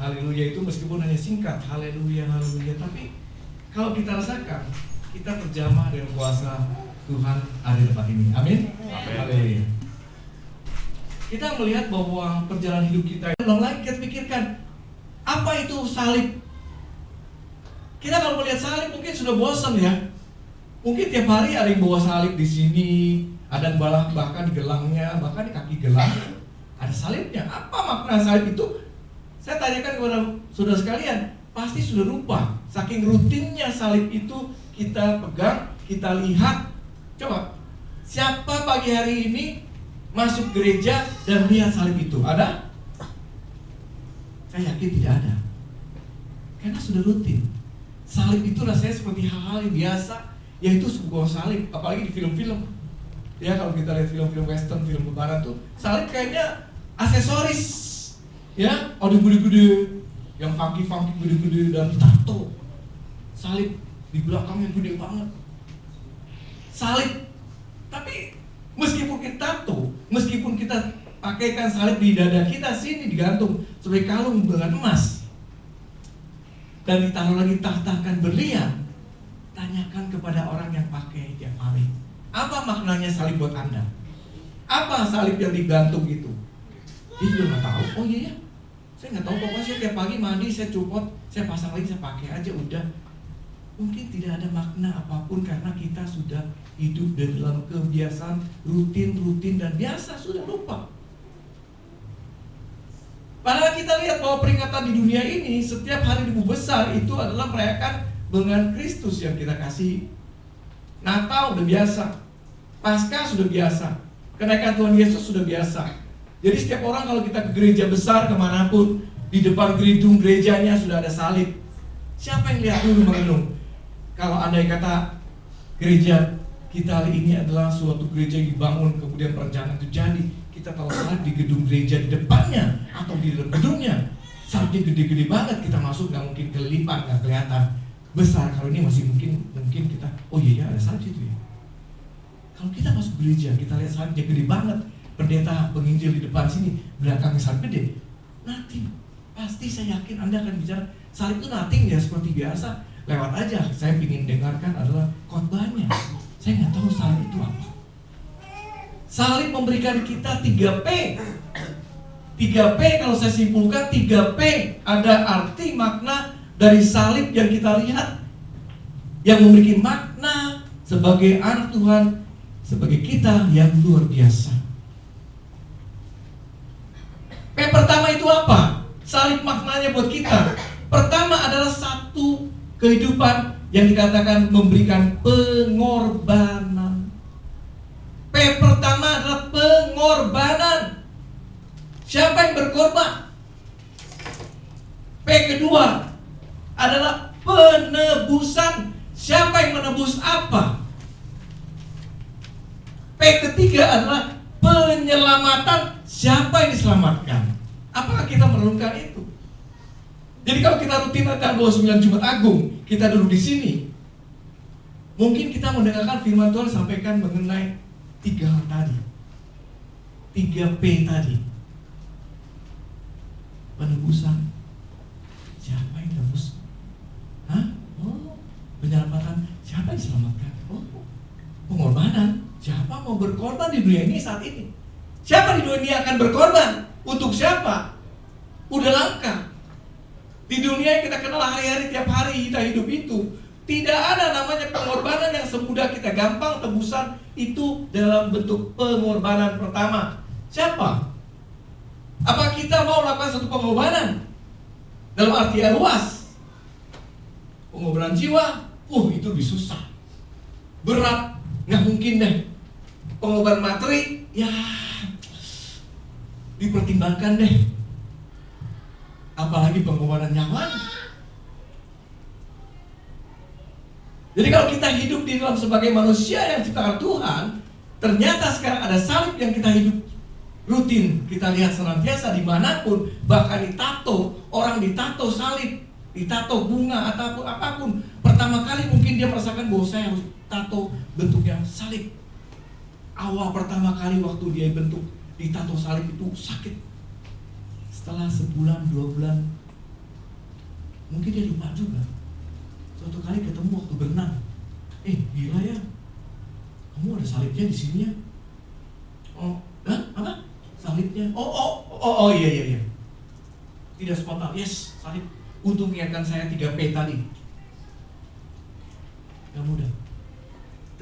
haleluya itu meskipun hanya singkat, haleluya, haleluya, tapi kalau kita rasakan, kita terjamah dengan kuasa Tuhan ada di tempat ini. Amin. Haleluya. Kita melihat bahwa perjalanan hidup kita, ulang lagi kita pikirkan, apa itu salib? Kita kalau melihat salib mungkin sudah bosan ya. Mungkin tiap hari ada yang bawa salib di sini, ada yang bahkan di gelangnya, bahkan di kaki gelang ada salibnya. Apa makna salib itu? Saya tanyakan kepada saudara sekalian, pasti sudah lupa. Saking rutinnya salib itu kita pegang, kita lihat. Coba, siapa pagi hari ini masuk gereja dan lihat salib itu? Ada? Saya yakin tidak ada. Karena sudah rutin. Salib itu rasanya seperti hal-hal yang biasa, yaitu sebuah salib, apalagi di film-film. Ya, kalau kita lihat film-film western, film lebaran tuh, salib kayaknya aksesoris. Ya, ada gede-gede, yang funky-funky gede-gede dan tato. Salib di belakang yang gede banget. Salib. Tapi meskipun kita tato, meskipun kita pakaikan salib di dada kita sini digantung sebagai kalung dengan emas dan ditaruh lagi tahtakan berlian, tanyakan kepada orang yang pakai tiap hari, apa maknanya salib buat Anda? Apa salib yang digantung itu? Dia juga nggak tahu. Oh iya ya, saya nggak tahu, pokoknya saya tiap pagi mandi, saya copot, saya pasang lagi, saya pakai aja udah. Mungkin tidak ada makna apapun karena kita sudah hidup dalam kebiasaan rutin dan biasa, sudah lupa. Padahal kita lihat bahwa peringatan di dunia ini, setiap hari Minggu besar itu adalah merayakan dengan Kristus yang kita kasih. Natal udah biasa, Paskah sudah biasa, kenaikan Tuhan Yesus sudah biasa. Jadi setiap orang kalau kita ke gereja besar kemanapun, di depan gedung gerejanya sudah ada salib. Siapa yang lihat dulu merenung? Kalau andai kata gereja kita hari ini adalah suatu gereja yang dibangun, kemudian perencanaan itu jadi, kita taruh salib di gedung gereja di depannya atau di dalam gedungnya, salibnya gede-gede banget, kita masuk nggak mungkin kelilipan, nggak kelihatan besar. Kalau ini masih mungkin kita, oh iya ya ada salib itu ya. Kalau kita masuk gereja, kita lihat salibnya gede banget, pendeta penginjil di depan sini, belakangnya salib gede, nothing. Pasti saya yakin Anda akan bicara salib itu nothing ya, seperti biasa, lewat aja. Saya ingin dengarkan adalah khotbahnya. Saya nggak tahu salib itu apa. Salib memberikan kita 3P. 3P kalau saya simpulkan, 3P ada arti makna dari salib yang kita lihat, yang memiliki makna sebagai anak Tuhan, sebagai kita yang luar biasa. P pertama itu apa? Salib maknanya buat kita. Pertama adalah satu kehidupan yang dikatakan memberikan pengorbanan. P pertama adalah pengorbanan. Siapa yang berkorban? P kedua adalah penebusan. Siapa yang menebus apa? P ketiga adalah penyelamatan. Siapa yang diselamatkan? Apakah kita merenungkan itu? Jadi kalau kita rutin tanggal 29 Jumat Agung, kita duduk di sini, mungkin kita mendengarkan firman Tuhan sampaikan mengenai 3 hal tadi, 3P tadi. Penebusan. Siapa yang tebus? Oh, penyelamatan. Siapa yang diselamatkan? Oh, pengorbanan. Siapa mau berkorban di dunia ini saat ini? Siapa di dunia ini akan berkorban? Untuk siapa? Udah langka. Di dunia yang kita kenal hari-hari, tiap hari kita hidup itu, tidak ada namanya pengorbanan yang semudah kita gampang tebusan itu dalam bentuk pengorbanan pertama. Siapa? Apa kita mau melakukan satu pengorbanan? Dalam arti yang luas. Pengorbanan jiwa, itu lebih susah, berat, nggak mungkin deh. Pengorbanan materi, ya dipertimbangkan deh. Apalagi pengorbanan nyawa. Jadi kalau kita hidup di dalam sebagai manusia yang diciptakan Tuhan, ternyata sekarang ada salib yang kita hidup rutin, kita lihat senantiasa dimanapun, bahkan ditato, orang ditato salib, ditato bunga ataupun apapun. Pertama kali mungkin dia merasakan bahwa saya harus tato bentuknya salib. Awal pertama kali waktu dia bentuk ditato salib itu sakit. Setelah sebulan, 2 bulan, Mungkin dia lupa juga. Suatu kali ketemu waktu berenang, gila ya, kamu ada salibnya di sini ya? Oh, apa? Salibnya? Oh, iya. Tidak spontan, yes, salib. Untuk mengingatkan saya 3P tadi. Gak mudah.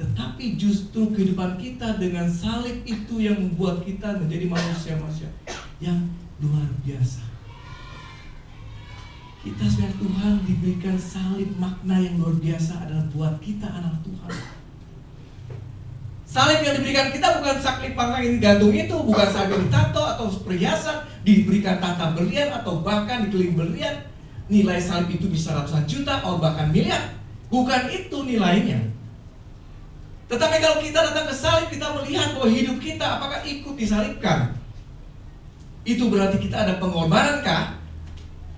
Tetapi justru kehidupan kita dengan salib itu yang membuat kita menjadi manusia-manusia yang luar biasa. Kita sebagai Tuhan diberikan salib, makna yang luar biasa adalah buat kita anak Tuhan. Salib yang diberikan kita bukan salib makna yang digantung itu, bukan salib yang ditato atau perhiasan, diberikan tata berlian atau bahkan dikelilingi berlian. Nilai salib itu bisa ratusan juta atau bahkan miliar. Bukan itu nilainya. Tetapi kalau kita datang ke salib, kita melihat bahwa hidup kita apakah ikut disalibkan. Itu berarti kita ada pengorbanan-kah?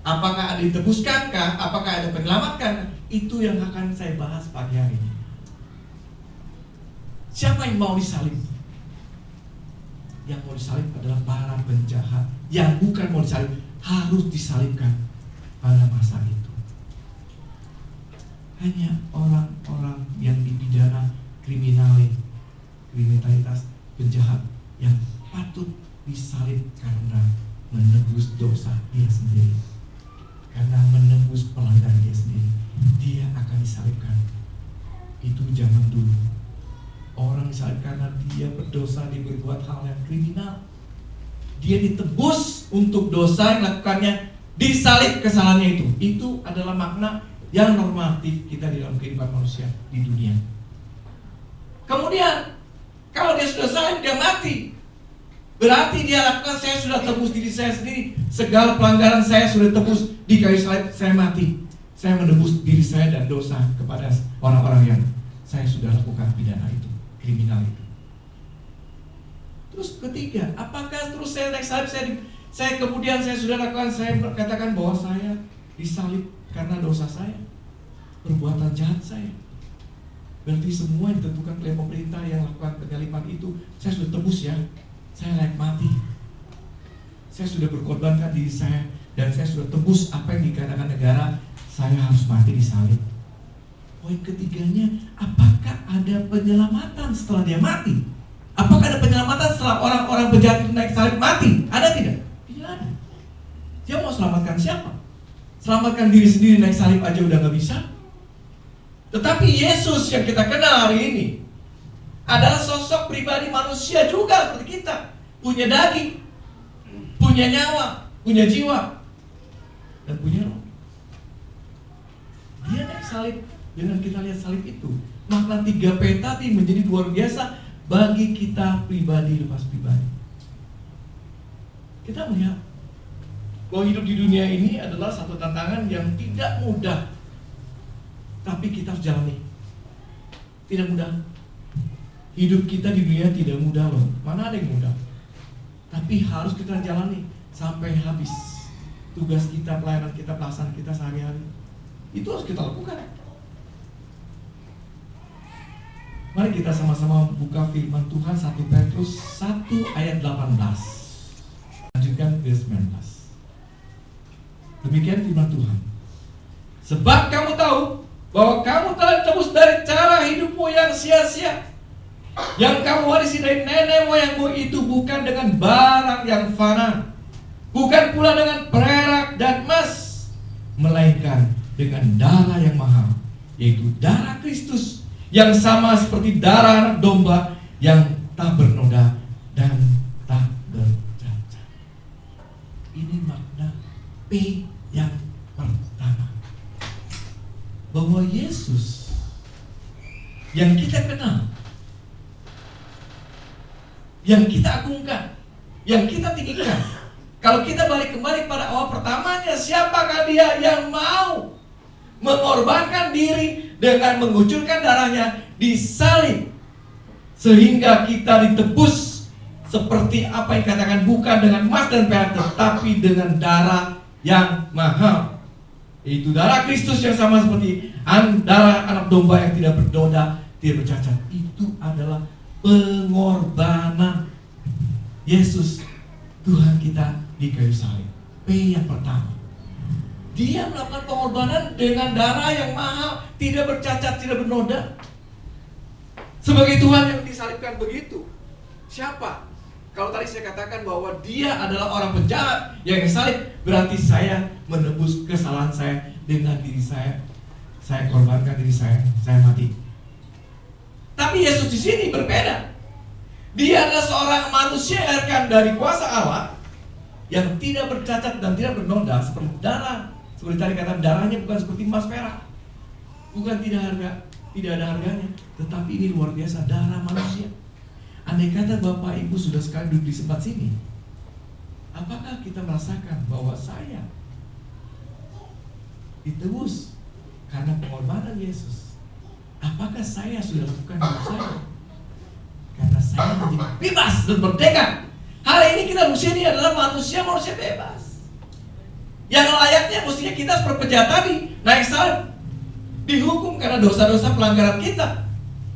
Apakah ada ditebuskan-kah? Apakah ada penyelamatkan? Itu yang akan saya bahas pagi hari ini. Siapa yang mau disalib? Yang mau disalib adalah para penjahat. Yang bukan mau disalib, harus disalibkan pada masa itu. Hanya orang-orang yang dipidana kriminalitas, penjahat yang patut disalib karena menebus dosa dia sendiri, karena menebus pelanggaran dia sendiri. Dia akan disalibkan. Itu zaman dulu. Orang disalib karena dia berdosa, dia berbuat hal yang kriminal. Dia ditebus untuk dosa yang dilakukannya, disalib kesalahannya itu. Itu adalah makna yang normatif kita di dalam kehidupan manusia di dunia. Kemudian kalau dia sudah salib, dia mati. Berarti dia lakukan, saya sudah tebus diri saya sendiri. Segala pelanggaran saya sudah tebus di kayu salib, saya mati. Saya menebus diri saya dan dosa kepada orang-orang yang saya sudah lakukan pidana itu, kriminal itu. Terus ketiga, apakah terus saya naik salib, saya kemudian saya sudah lakukan, saya katakan bahwa saya disalib karena dosa saya, perbuatan jahat saya. Berarti semua yang ditentukan oleh pemerintah yang lakukan penyaliban itu, saya sudah tebus ya. Saya layak mati. Saya sudah berkorbankan diri saya, dan saya sudah tebus apa yang dikatakan negara. Saya harus mati disalib. Poin ketiganya, apakah ada penyelamatan setelah dia mati? Apakah ada penyelamatan setelah orang-orang penjahat itu naik salib mati? Ada tidak? Tidak ada. Dia mau selamatkan siapa? Selamatkan diri sendiri naik salib aja udah gak bisa. Tetapi Yesus yang kita kenal hari ini adalah sosok pribadi manusia juga seperti kita. Punya daging, punya nyawa, punya jiwa, dan punya roh. Dia naik salib. Dengan kita lihat salib itu, makna 3P tadi menjadi luar biasa bagi kita pribadi lepas pribadi. Kita melihat bahwa hidup di dunia ini adalah satu tantangan yang tidak mudah, tapi kita harus jalani. Tidak mudah. Hidup kita di dunia tidak mudah loh. Mana ada yang mudah? Tapi harus kita jalani sampai habis. Tugas kita, pelayanan kita, pelaksanaan kita sehari-hari, itu harus kita lakukan. Mari kita sama-sama buka firman Tuhan 1 Petrus 1 ayat 18. Lanjutkan ke 19. Demikian firman Tuhan. Sebab kamu tahu bahwa kamu telah ditebus dari cara hidupmu yang sia-sia, yang kamu warisi dari nenek moyangmu itu, bukan dengan barang yang fana, bukan pula dengan perak dan emas, melainkan dengan darah yang mahal, yaitu darah Kristus, yang sama seperti darah anak domba yang tak bernoda dan tak bercacat. Ini makna P yang pertama, bahwa Yesus yang kita kenal, yang kita agungkan, yang kita tinggikan. Kalau kita balik kembali pada awal pertamanya, siapakah dia yang mau mengorbankan diri dengan mengucurkan darahnya, disalib, sehingga kita ditebus seperti apa yang katakan, bukan dengan emas dan perak, tetapi dengan darah yang mahal, yaitu darah Kristus yang sama seperti darah anak domba yang tidak bernoda, tidak bercacat. Itu adalah pengorbanan Yesus, Tuhan kita, di kayu salib. P yang pertama. Dia melakukan pengorbanan dengan darah yang mahal, tidak bercacat, tidak bernoda. Sebagai Tuhan yang disalibkan begitu. Siapa? Kalau tadi saya katakan bahwa dia adalah orang penjahat yang disalib, berarti saya menebus kesalahan saya dengan diri saya. Saya korbankan diri saya mati. Tapi Yesus di sini berbeda. Dia adalah seorang manusia yang dilahirkan dari kuasa Allah, yang tidak bercacat dan tidak bernoda, seperti darah. Seperti tadi kata, darahnya bukan seperti emas perak, bukan tidak ada harganya, tetapi ini luar biasa, darah manusia. Andai kata Bapak Ibu sudah sekali duduk di tempat sini, apakah kita merasakan bahwa saya ditebus karena pengorbanan Yesus? Apakah saya sudah lakukan hidup saya karena saya menjadi bebas dan merdeka? Hari ini kita manusia ini adalah manusia bebas. Yang layaknya mestinya kita seperti penjahat tadi, naik salib, dihukum karena dosa-dosa pelanggaran kita.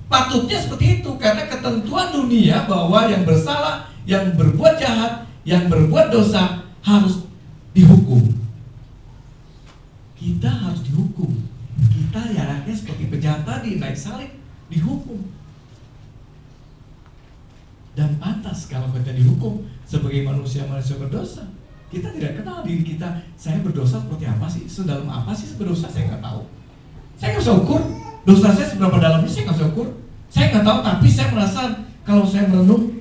Patutnya seperti itu, karena ketentuan dunia bahwa yang bersalah, yang berbuat jahat, yang berbuat dosa harus dihukum. Kita harus dihukum. Kita layaknya seperti penjahat tadi, naik salib, dihukum. Dan pantas kalau kita dihukum sebagai manusia-manusia berdosa. Kita tidak kenal diri kita, saya berdosa seperti apa sih, sedalam apa sih berdosa, saya nggak tahu. Saya nggak bisa ukur dosa saya seberapa dalamnya, saya nggak bisa ukur. Saya nggak tahu, tapi saya merasa kalau saya merenung,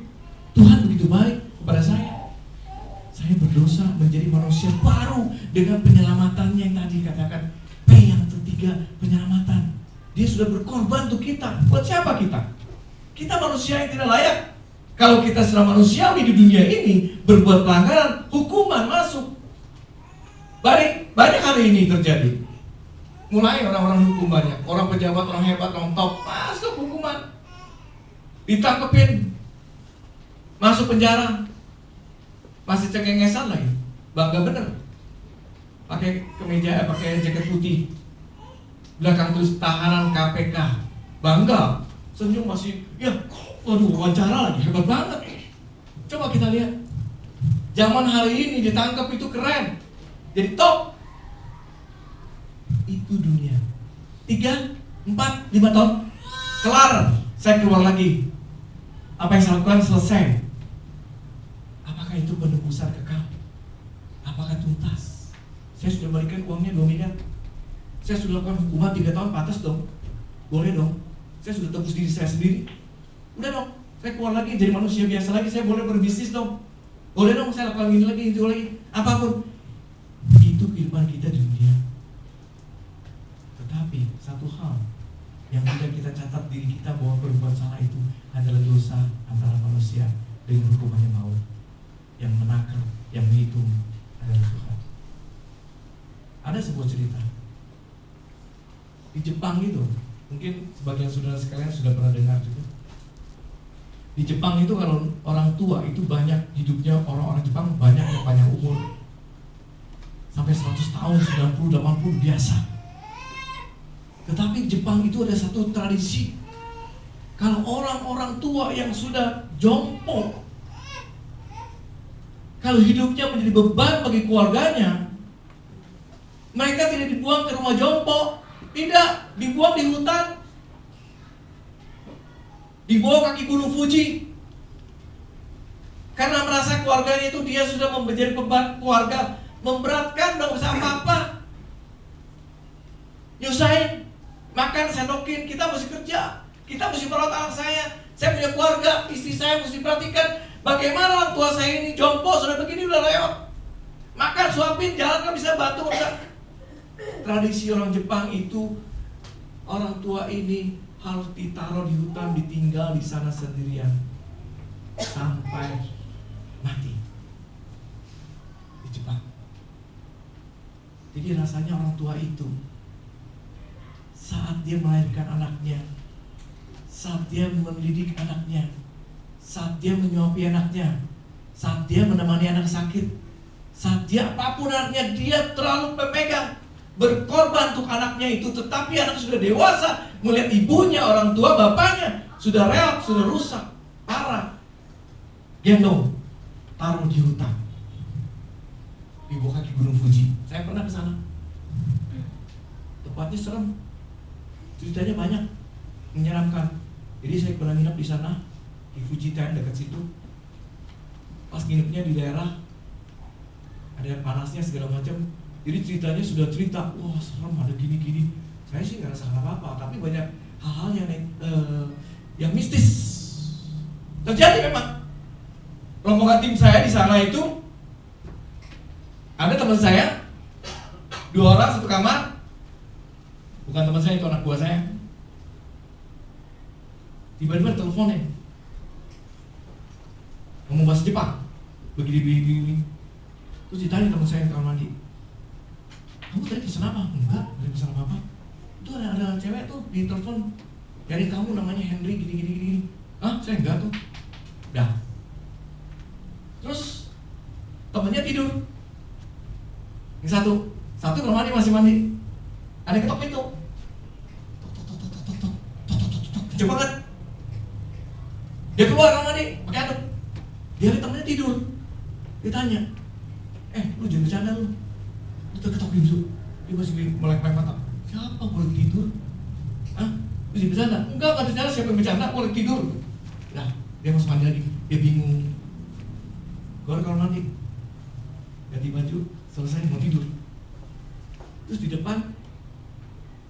Tuhan begitu baik kepada saya. Saya berdosa menjadi manusia baru dengan penyelamatannya yang tadi katakan P yang ketiga, penyelamatan. Dia sudah berkorban untuk kita. Buat siapa kita? Kita manusia yang tidak layak. Kalau kita secara manusiawi di dunia ini berbuat pelanggaran, hukuman masuk. Banyak hari ini terjadi. Mulai orang-orang hukum banyak, orang pejabat, orang hebat, orang top, masuk hukuman, ditangkepin, masuk penjara, masih cengengesan lagi, bangga bener, pakai kemeja, pakai jaket putih, belakang tulis tahanan KPK, bangga, senyum masih, ya, waduh wawancara lagi, hebat banget. Coba kita lihat, zaman hari ini ditangkap itu keren, jadi top. Itu dunia. 3, 4, 5 tahun kelar, saya keluar lagi. Apa yang saya lakukan selesai. Apakah itu penebusan kekal? Apakah tuntas? Saya sudah berikan uangnya 2 miliar. Saya sudah lakukan hukuman 3 tahun, pantas dong. Boleh dong. Saya sudah tebus diri saya sendiri. Udah dong, saya keluar lagi jadi manusia biasa lagi. Saya boleh berbisnis dong. Boleh dong, saya lakukan ini lagi, itu lagi. Apapun. Itu kehidupan kita di dunia. Tetapi satu hal yang tidak kita catat diri kita bahwa berbuat salah itu adalah dosa antara manusia dengan hukumannya maut. Yang menakar, yang menghitung adalah Tuhan. Ada sebuah cerita di Jepang itu, mungkin sebagian saudara sekalian sudah pernah dengar juga. Di Jepang itu kalau orang tua itu banyak hidupnya, orang-orang Jepang banyak yang panjang umur sampai 100 tahun, 90, 80 biasa. Tetapi Jepang itu ada satu tradisi, kalau orang-orang tua yang sudah jompo, kalau hidupnya menjadi beban bagi keluarganya, mereka tidak dibuang ke rumah jompo, tidak, dibuang di hutan, di bawah kaki gunung Fuji. Karena merasa keluarganya itu dia sudah menjadi beban keluarga, memberatkan, nggak usah apa-apa, nyusahin. Makan sendokin, kita mesti kerja, kita mesti merawat anak saya punya keluarga, istri saya mesti perhatikan. Bagaimana orang tua saya ini jompo, sudah begini udah lewat, makan suapin, jalan kan bisa bantu, bisa. Tradisi orang Jepang itu, orang tua ini harus ditaruh di hutan, ditinggal di sana sendirian sampai mati di Jepang. Jadi rasanya orang tua itu saat dia melahirkan anaknya, saat dia mendidik anaknya, saat dia menyuapi anaknya, saat dia menemani anak sakit, saat dia apapun anaknya, dia terlalu pemegang, berkorban untuk anaknya itu. Tetapi anak sudah dewasa, melihat ibunya, orang tua, bapaknya sudah reot, sudah rusak, parah, gendong, taruh di hutan, di bawah kaki gunung Fuji. Saya pernah ke sana. Tempatnya serem, ceritanya banyak, menyeramkan. Jadi saya pernah nginep di sana, di Fujitan dekat situ. Pas nginepnya di daerah ada panasnya segala macam. Jadi ceritanya sudah cerita, wah serem, ada gini-gini. Saya sih nggak rasa apa-apa, tapi banyak hal-hal yang mistis terjadi memang. Rombongan tim saya di sana itu ada teman saya 2 orang satu kamar. Bukan teman saya, itu anak buah saya. Tiba-tiba teleponnya ngomong bahasa Jepang, begini. Terus ditanya teman saya yang kamar mandi, kamu tadi pesan apa? Enggak, tidak pesan apa-apa. Itu ada cewek tuh di telepon, dari kamu namanya Henry gini. Hah? Saya enggak tuh. Dah. Terus temennya tidur. Yang satu kamar mandi masih mandi. Ada ketok pintu. Tok. Kenceng banget. Dia keluar kamar mandi pakai handuk. Dia lihat temennya tidur. Dia tanya, lu jangan bercanda lu. Itu ketok pintu. Dia masih melek-melek mata. Siapa boleh tidur? Hah? Lu jangan bercanda? Enggak bercanda, siapa yang bercanda boleh tidur. Nah, dia masuk mandi lagi. Dia bingung. Keluar kamar mandi, ganti baju, selesai mau tidur. Terus di depan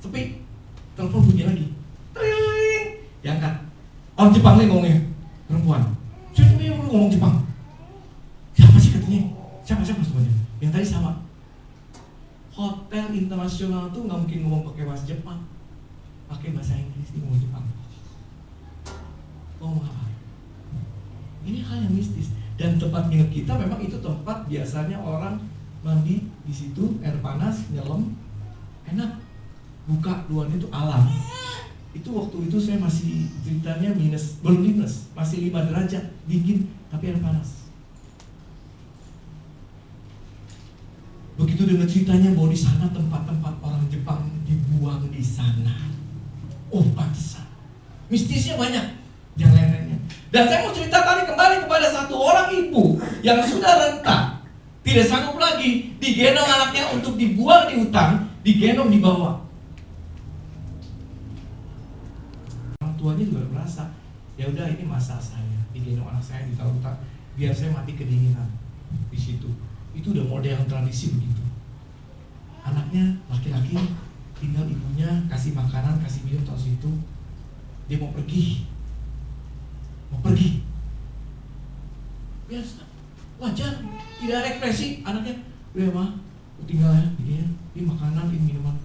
sepi, telepon bunyi lagi. Tring, diangkat. Orang Jepang nih ngomongnya, perempuan. Siapa nih yang ngomong Jepang? Siapa sih katanya? Siapa semuanya? Yang tadi sama. Hotel internasional tuh nggak mungkin ngomong pakai bahasa Jepang, pakai bahasa Inggris, nih ngomong Jepang. Ngomong apa? Ini hal yang mistis. Dan tempat nginep kita memang itu tempat biasanya orang mandi di situ, air panas, nyelam, enak. Buka luarnya itu alam. Itu waktu itu saya masih ceritanya belum minus, masih 5 derajat, dingin, tapi air panas. Begitu dengan ceritanya bahwa di sana tempat-tempat orang Jepang dibuang di sana. Oh, pantesan. Mistisnya banyak. Yang lain-lainnya. Dan saya mau cerita kembali kepada satu orang ibu yang sudah renta, tidak sanggup lagi, digendong anaknya untuk dibuang di hutan, digendong dibawa. Orang tuanya juga merasa, ya udah ini masa saya, digendong anak saya di hutan, biar saya mati kedinginan di situ. Itu udah model tradisi begitu. Anaknya laki-laki, tinggal ibunya kasih makanan, kasih minum tahu situ. Dia mau pergi. Biasa, wajar, tidak ada ekspresi. Anaknya, udah mah, tinggal ya, ini makanan, ini minuman.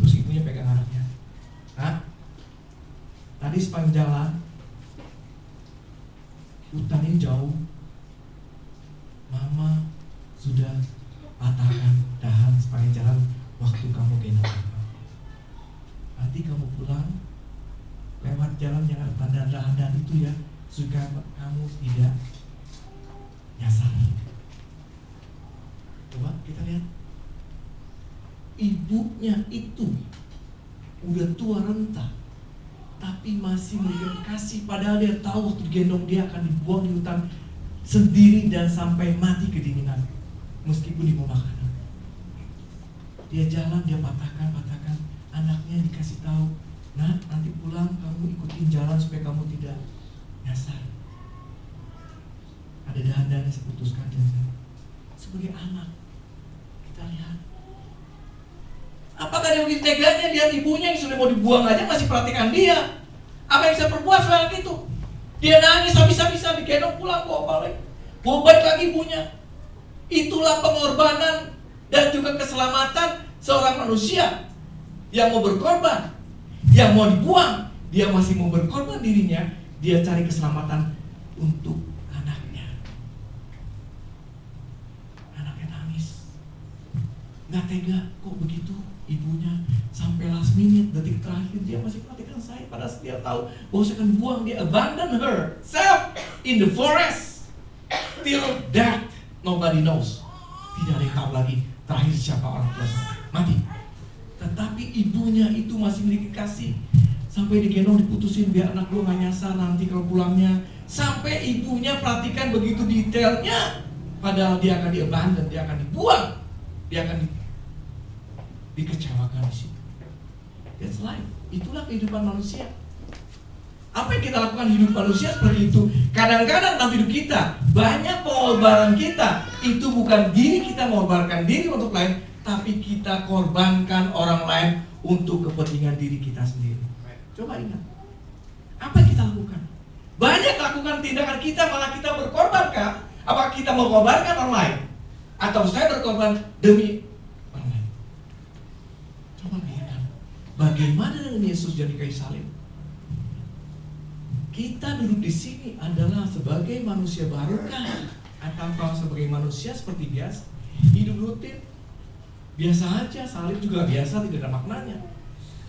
Terus ibunya pegang anaknya. Nah, tadi sepanjang jalan, hutan ini jauh, mama sudah patahkan dahan sepanjang jalan waktu kamu gendong apa. Nanti kamu pulang lewat jalan yang ada tanda dahan itu ya, supaya kamu tidak nyasar. Coba kita lihat, ibunya itu udah tua renta, tapi masih memberikan kasih, padahal dia tahu waktu gendong dia akan dibuang di hutan sendiri dan sampai mati kedinginan, meskipun diberi makanan. Dia jalan, dia patahkan, anaknya dikasih tahu, nah nanti pulang kamu ikutin jalan supaya kamu tidak nyasar. Ada dahan-dahan yang saya putuskan sebagai anak. Kita lihat, apakah dia begitu teganya lihat ibunya yang sudah mau dibuang aja masih perhatikan dia? Apa yang bisa perbuat soal itu? Dia nangis habis-habisan, digendong pulang, bawa balik lagi ibunya. Itulah pengorbanan dan juga keselamatan seorang manusia yang mau berkorban, yang mau dibuang, dia masih mau berkorban dirinya, dia cari keselamatan untuk anaknya. Anaknya nangis, nggak tega, kok begitu ibunya, sampai last minute, detik terakhir dia masih perhatikan saya, padahal dia tahu bahwa saya akan buang. Dia abandon herself in the forest till death, nobody knows. Tidak ada yang tahu lagi terakhir siapa orang tua saya, mati. Tetapi ibunya itu masih memiliki kasih, sampai digendong diputusin biar anak gua nggak nyasar nanti kalau pulangnya. Sampai ibunya perhatikan begitu detailnya, padahal dia akan diabandon, dia akan dibuang, dia akan dikecewakan di situ. That's life. Itulah kehidupan manusia. Apa yang kita lakukan hidup manusia seperti itu. Kadang-kadang dalam hidup kita banyak pengorbanan kita itu bukan diri kita mengorbankan diri untuk lain, tapi kita korbankan orang lain untuk kepentingan diri kita sendiri. Coba ingat, apa yang kita lakukan? Banyak lakukan tindakan kita malah kita berkorbankah? Apakah kita mengorbankan orang lain? Atau saya berkorban demi orang lain? Coba lihat, bagaimana dengan Yesus jadi kayu salib? Kita duduk di sini adalah sebagai manusia barukah? Atau sebagai manusia seperti biasa? Hidup rutin, biasa aja, salib juga biasa, tidak ada maknanya.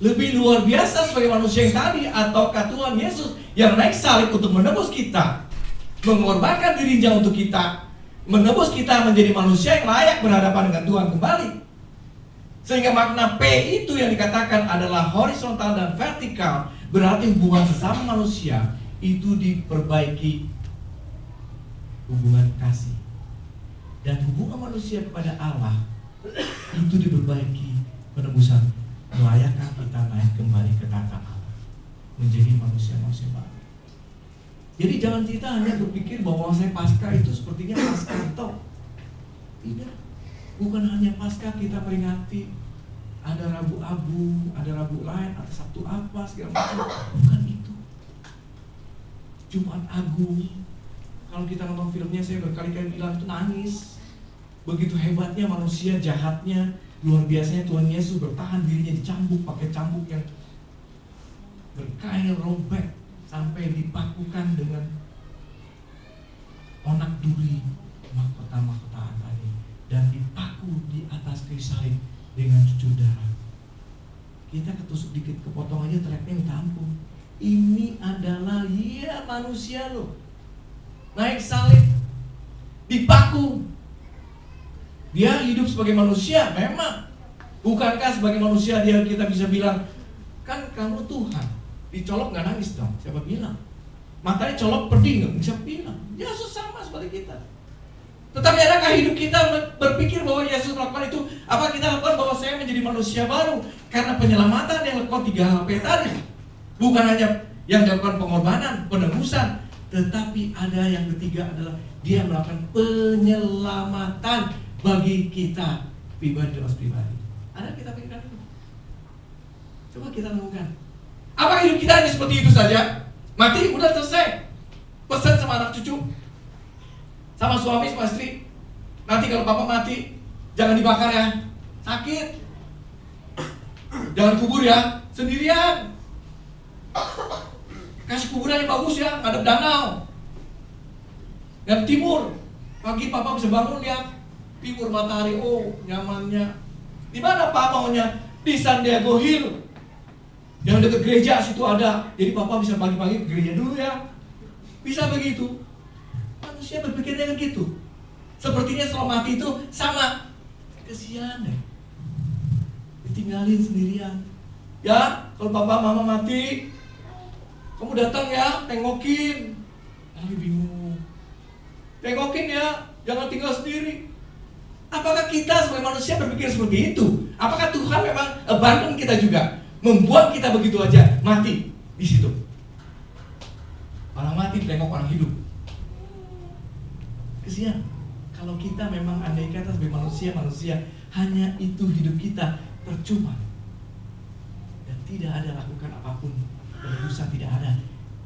Lebih luar biasa sebagai manusia yang tadi, ataukah Tuhan Yesus yang naik salib untuk menebus kita, mengorbankan dirinya untuk kita, menebus kita menjadi manusia yang layak berhadapan dengan Tuhan kembali. Sehingga makna P itu yang dikatakan adalah horizontal dan vertikal, berarti hubungan sesama manusia itu diperbaiki, hubungan kasih, dan hubungan manusia kepada Allah itu diperbaiki, penebusan, melayakkan kita naik kembali ke tata Allah, menjadi manusia-manusia baru. Jadi jangan kita hanya berpikir bahwa saya pasca itu sepertinya pasca toh. Tidak, bukan hanya pasca kita peringati ada Rabu Abu, ada Rabu lain, ada Sabtu apa segala macam. Bukan itu. Jumat Agung, kalau kita nonton filmnya, saya berkali-kali bilang itu nangis. Begitu hebatnya manusia, jahatnya, luar biasanya Tuhan Yesus bertahan dirinya dicambuk pakai cambuk yang berkail robek sampai dipakukan dengan onak duri mahkota-mahkota tadi, dan dipaku di atas kayu salib dengan cucur darah. Kita ketusuk dikit, kepotong aja teriaknya minta ampun. Ini adalah manusia loh, naik salib, dipaku. Dia hidup sebagai manusia, memang. Bukankah sebagai manusia kita bisa bilang, kan kamu Tuhan, dicolok nggak nangis dong? Siapa bilang? Matanya colok pedih nggak? Siapa bilang? Yesus sama seperti kita. Tetapi adakah hidup kita berpikir bahwa Yesus melakukan itu? Apa kita lakukan bahwa saya menjadi manusia baru karena penyelamatan yang lakukan 3 hal tadi? Bukan hanya yang dilakukan pengorbanan, penebusan, tetapi ada yang ketiga adalah dia melakukan penyelamatan bagi kita pribadi demi pribadi. Ada kita pikirkan itu? Coba kita lakukan. Apa hidup kita hanya seperti itu saja? Mati, udah selesai. Pesan sama anak cucu, sama suami, sama istri, nanti kalau papa mati jangan dibakar ya, sakit. Jangan kubur ya, sendirian. Kasih kuburan yang bagus ya, ngadep danau, ngadep timur. Pagi papa bisa bangun lihat timur matahari, oh nyamannya. Di mana pak maunya? Di San Diego Hill, yang dekat gereja situ ada. Jadi papa bisa pagi-pagi ke gereja dulu ya. Bisa begitu. Manusia berpikirnya gitu. Sepertinya setelah mati itu sama. Kesian deh, ditinggalin sendirian. Ya, kalau papa mama mati, kamu datang ya, tengokin. Lagi bingung. Tengokin ya, jangan tinggal sendiri. Apakah kita sebagai manusia berpikir seperti itu? Apakah Tuhan memang abandon kita juga, membuat kita begitu aja mati di situ? Orang mati tengok orang hidup. Kesian. Kalau kita memang andai kata sebagai manusia hanya itu hidup kita, percuma. Dan tidak ada lakukan apapun, penebusan tidak ada.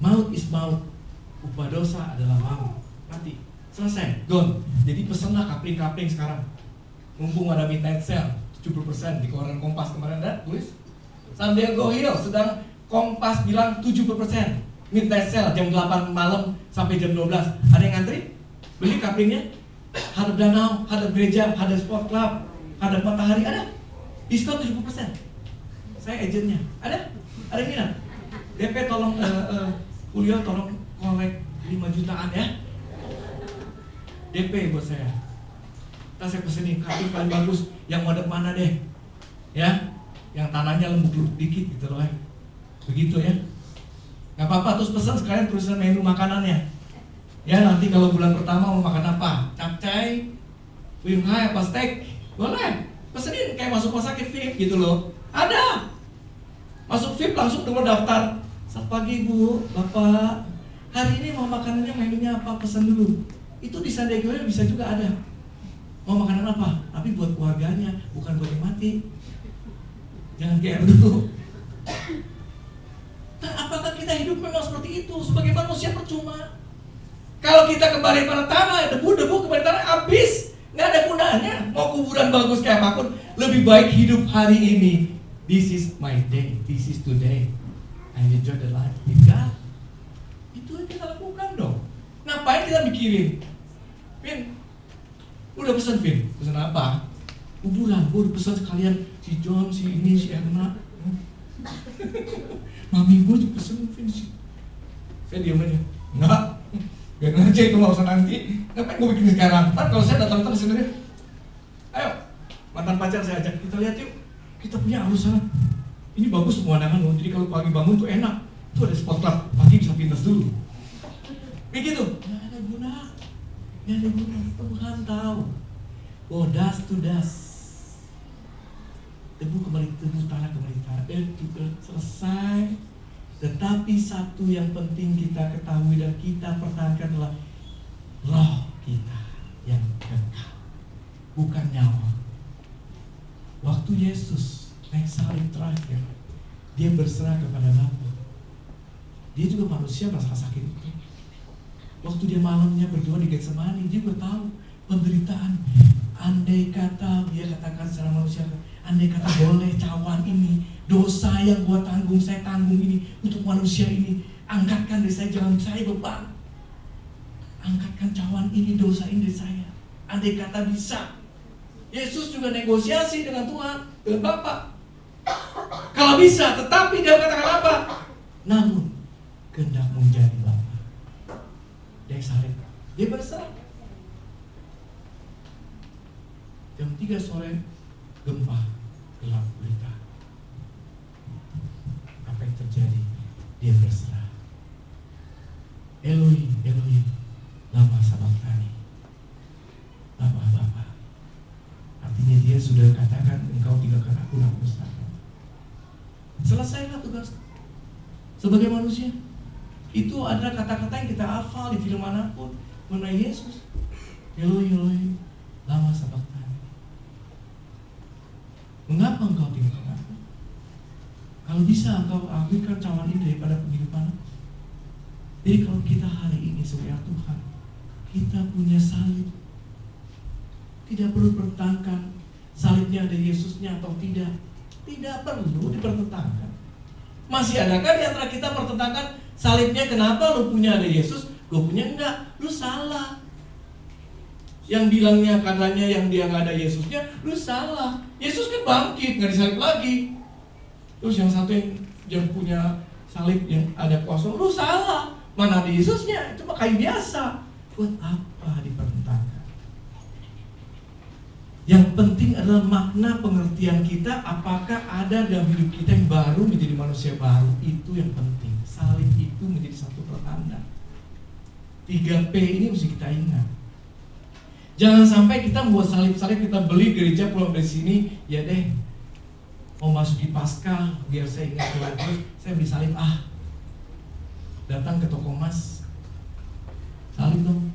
Maut is maut, upah dosa adalah maut, mati. Selesai, gone. Jadi pesenlah kapling-kapling sekarang. Mumpung ada midnight sale 70% di koran Kompas kemarin ada tulis. San Diego Hill sedang Kompas bilang 70% midnight sale jam 8 malam sampai jam 12. Ada yang ngantri? Beli kaplingnya? Hadap danau, hadap gereja, hadap sport club, hadap matahari, ada. Diskon 70%. Saya agennya. Ada? Ada yang minat? DP tolong Julio tolong kolek 5 jutaan ya. DP buat saya. Ntar saya pesenin kapling paling bagus, yang model mana deh, ya, yang tanahnya lembut dikit gitu loh, begitu ya. Gak apa-apa, terus pesan sekalian tulisan menu makanannya. Ya nanti kalau bulan pertama mau makan apa, capcay, wimhai apa steak, boleh. Pesenin kayak masuk rumah sakit VIP gitu loh. Ada. Masuk VIP langsung keluar daftar. Selamat pagi Bu, Bapak. Hari ini mau makanannya menunya apa? Pesan dulu. Itu di San Diego bisa juga ada. Mau makanan apa? Tapi buat keluarganya, bukan buat yang mati. Jangan GR dulu. Nah, apakah kita hidup memang seperti itu? Sebagai manusia percuma. Kalau kita kembali pada tanah, debu kembali tanah habis, nggak ada gunanya. Mau kuburan bagus kayak apapun, lebih baik hidup hari ini. This is my day, this is today. I enjoy the life with God. Itu yang kita lakukan dong. Ngapain kita mikirin? Vin, udah pesan Vin? Pesan apa? Kuburan, gue udah pesan sekalian si John, si ini, si Erna. Mami gue juga pesen Vin sih. Saya diam aja. Enggak. Biar aja itu nggak usah nanti. Ngapain gue bikin sekarang? Ntar kalau saya datang terus sebenarnya. Ayo, mantan pacar saya ajak, kita lihat yuk. Kita punya arus sana. Ini bagus pemandangan loh. Jadi kalau pagi bangun tuh enak. Tuh ada spot club. Pagi bisa pintas dulu. Begitu. Nggak ada guna. Nggak ada guna. Tuhan tahu. Oh, dust to dust. Debu kembali debu, tanah kembali tanah. Selesai. Tetapi satu yang penting kita ketahui dan kita pertahankan adalah roh kita yang kekal, bukan nyawa. Waktu Yesus naik salib terakhir, dia berserah kepada Bapa. Dia juga manusia merasa sakit itu. Waktu dia malamnya berdoa di Getsemani, dia juga tahu penderitaan. Andai kata dia katakan secara manusia, andai kata boleh cawan ini, dosa yang gua tanggung, saya tanggung ini untuk manusia ini, angkatkan dari saya, jangan saya beban. Angkatkan cawan ini, dosa ini dari saya. Andai kata bisa. Yesus juga negosiasi dengan Tuhan, dengan Bapa. Kalau bisa, tetapi dia katakan apa? Namun kehendakmu menjadi Bapa. Dia salib, dia berserah. Jam 3 sore gempa, gelap gulita. Apa yang terjadi? Dia berserah. Eloi, Eloi, lama sabachthani. Bapa. Artinya dia sudah katakan, engkau tinggalkan aku, aku berserah. Selesailah tugas sebagai manusia. Itu adalah kata-kata yang kita hafal di film manapun mengenai Yesus. Eloi, Eloi, lama sabachthani. Mengapa engkau tinggalkan aku? Kalau bisa engkau ambilkan cawan ini daripada penghidupan. Jadi kalau kita hari ini sebagai Tuhan, kita punya salib. Tidak perlu pertentangkan salibnya ada Yesusnya atau tidak. Tidak perlu dipertentangkan. Masih adakah di antara kita pertentangkan salibnya? Kenapa lu punya ada Yesus, gue punya enggak? Lu salah. Yang bilangnya katanya yang dia nggak ada Yesusnya, lu salah. Yesus kan bangkit, nggak disalib lagi. Terus yang satu yang punya salib yang ada kosong, lu salah. Mana ada Yesusnya? Cuma kayu biasa. Buat apa dipertentangkan? Yang penting adalah makna pengertian kita. Apakah ada dalam hidup kita yang baru menjadi manusia baru? Itu yang penting. Salib itu menjadi satu pertanda. 3P ini mesti kita ingat. Jangan sampai kita membuat salib-salib, kita beli gereja pulang dari sini, ya deh, mau masuk di Paskah, biar saya ingat Tuhan terus, saya beli salib. Datang ke toko emas, salib dong,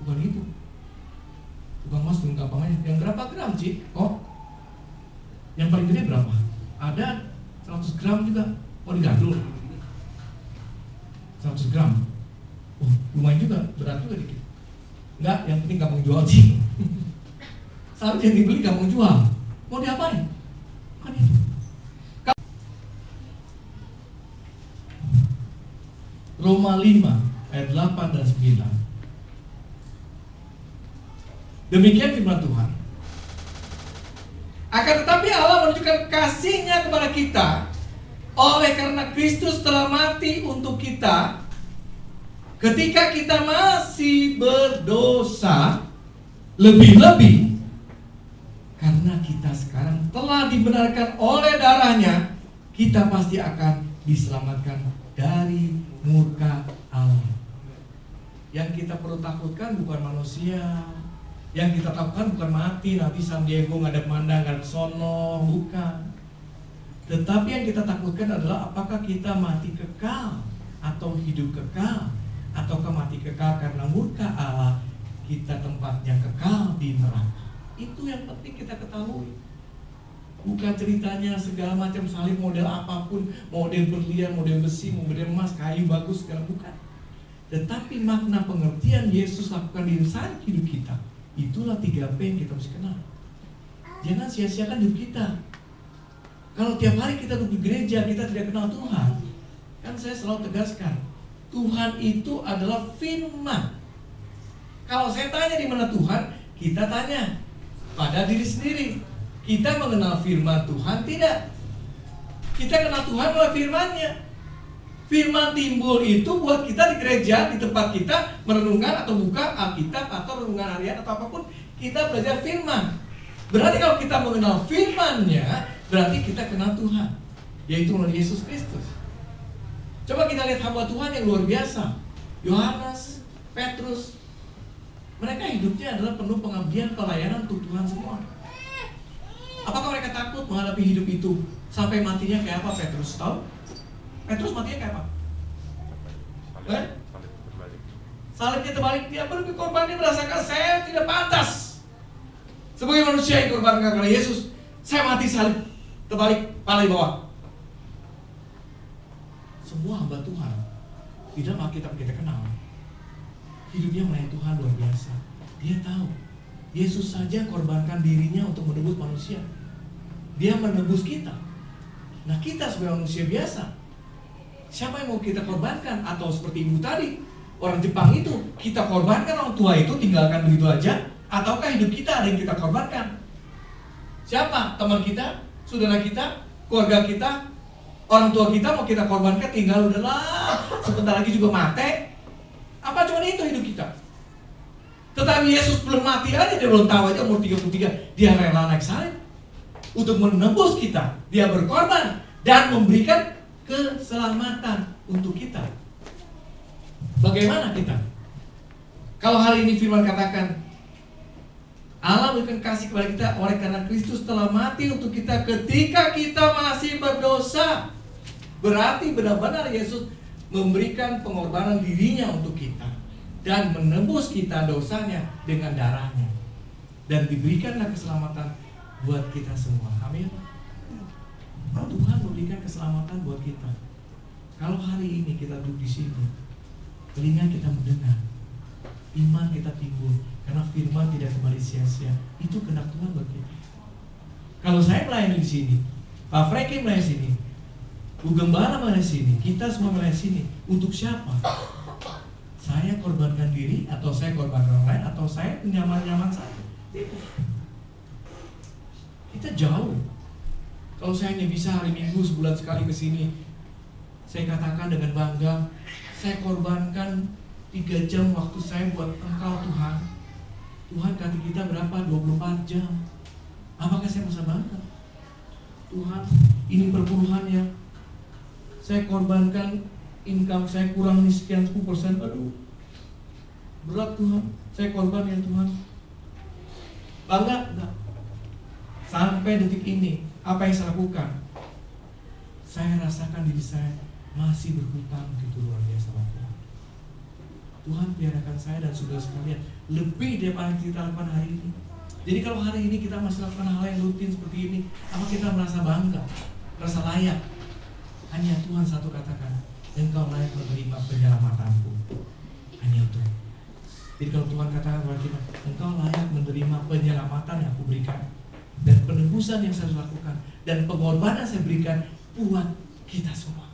bukan itu. Tukang emas dengan gampangnya, yang berapa gram Cik? Oh, yang paling gede berapa? Ada 100 gram juga, digandul 100 gram. Oh, lumayan juga, berat juga dikit. Enggak, yang penting gampang jual sih. Salib yang dibeli gampang jual. Mau diapain? Bukan itu. Roma 5 ayat 8 dan 9. Demikian firman Tuhan. Akan tetapi Allah menunjukkan kasih-Nya kepada kita oleh karena Kristus telah mati untuk kita ketika kita masih berdosa, lebih-lebih karena kita sekarang telah dibenarkan oleh darah-Nya, kita pasti akan diselamatkan dari murka Allah. Yang kita perlu takutkan bukan manusia, Yang kita takutkan bukan mati, nanti San Diego ngadep mandang ngadep sono, bukan. Tetapi yang kita takutkan adalah apakah kita mati kekal atau hidup kekal, ataukah mati kekal karena murka Allah, kita tempatnya kekal di neraka. Itu yang penting kita ketahui. Bukan ceritanya segala macam salib model apapun, model berlian, model besi, model emas, kayu bagus, segala bukan. Tetapi makna pengertian Yesus lakukan di insan hidup kita, itulah 3P yang kita mesti kenal. Jangan sia-siakan hidup kita. Kalau tiap hari kita duduk di gereja, kita tidak kenal Tuhan. Kan saya selalu tegaskan, Tuhan itu adalah firman. Kalau saya tanya di mana Tuhan, kita tanya pada diri sendiri. Kita mengenal firman Tuhan tidak? Kita kenal Tuhan melalui firman-Nya. Firman timbul itu buat kita di gereja, di tempat kita merenungkan atau buka Alkitab atau renungan harian atau apapun, kita belajar firman. Berarti kalau kita mengenal firman-Nya, berarti kita kenal Tuhan, yaitu melalui Yesus Kristus. Coba kita lihat hamba Tuhan yang luar biasa, Yohanes, Petrus. Mereka hidupnya adalah penuh pengabdian, pelayanan untuk Tuhan semua. Apakah mereka takut menghadapi hidup itu sampai matinya kayak apa? Petrus tahu? Petrus matinya kayak apa? Salibnya terbalik. Dia berkorban, dia merasakan saya tidak pantas sebagai manusia yang korbankan karena Yesus. Saya mati salib terbalik, kepala di bawah. Semua hamba Tuhan di dalam Alkitab kita kenal, hidupnya melayani Tuhan luar biasa. Dia tahu Yesus saja korbankan dirinya untuk menebus manusia. Dia menebus kita. Nah, kita sebagai manusia biasa, siapa yang mau kita korbankan? Atau seperti ibu tadi, orang Jepang itu, kita korbankan orang tua itu, tinggalkan begitu aja? Ataukah hidup kita ada yang kita korbankan? Siapa? Teman kita, saudara kita, keluarga kita, orang tua kita mau kita korbankan, tinggal udahlah, sebentar lagi juga mati. Apa cuma itu hidup kita? Tetapi Yesus belum mati aja, dia belum tahu aja umur 33, dia rela naik salib untuk menebus kita. Dia berkorban dan memberikan keselamatan untuk kita. Bagaimana kita? Kalau hari ini firman katakan Allah berikan kasih kepada kita oleh karena Kristus telah mati untuk kita ketika kita masih berdosa. Berarti benar-benar Yesus memberikan pengorbanan dirinya untuk kita dan menebus kita dosanya dengan darahnya, dan diberikanlah keselamatan buat kita semua. Amin. Tuhan memberikan keselamatan buat kita. Kalau hari ini kita duduk di sini, telinga kita mendengar, iman kita timbul karena firman tidak kembali sia-sia. Itu kehendak Tuhan buat kita. Kalau saya melayani di sini, Pak Franky melayani di sini, Bu Gembala melayani di sini, kita semua melayani di sini. Untuk siapa? Saya korbankan diri, atau saya korbankan orang lain, atau saya nyaman-nyaman saja? Kita jauh. Kalau saya hanya bisa hari Minggu sebulan sekali ke sini, saya katakan dengan bangga, saya korbankan 3 jam waktu saya buat Engkau Tuhan. Tuhan kasih kita berapa? 24 jam. Apakah saya merasa bangga? Tuhan, ini perpuluhan yang saya korbankan, income saya kurang nih sekian 10%. Aduh, berat Tuhan, saya korban ya Tuhan. Bangga? Enggak. Sampai detik ini, apa yang saya lakukan? Saya rasakan diri saya masih berhutang begitu luar biasa sama Tuhan. Tuhan piarakan saya dan saudara sekalian lebih daripada yang kita lakukan hari ini. Jadi kalau hari ini kita masih lakukan hal yang rutin seperti ini, apa kita merasa bangga, merasa layak? Hanya Tuhan satu katakan, Engkau layak menerima penyelamatanku. Hanya itu. Jadi kalau Tuhan katakan kepada kita, Engkau layak menerima penyelamatan yang aku berikan, dan penebusan yang saya lakukan, dan pengorbanan saya berikan buat kita semua.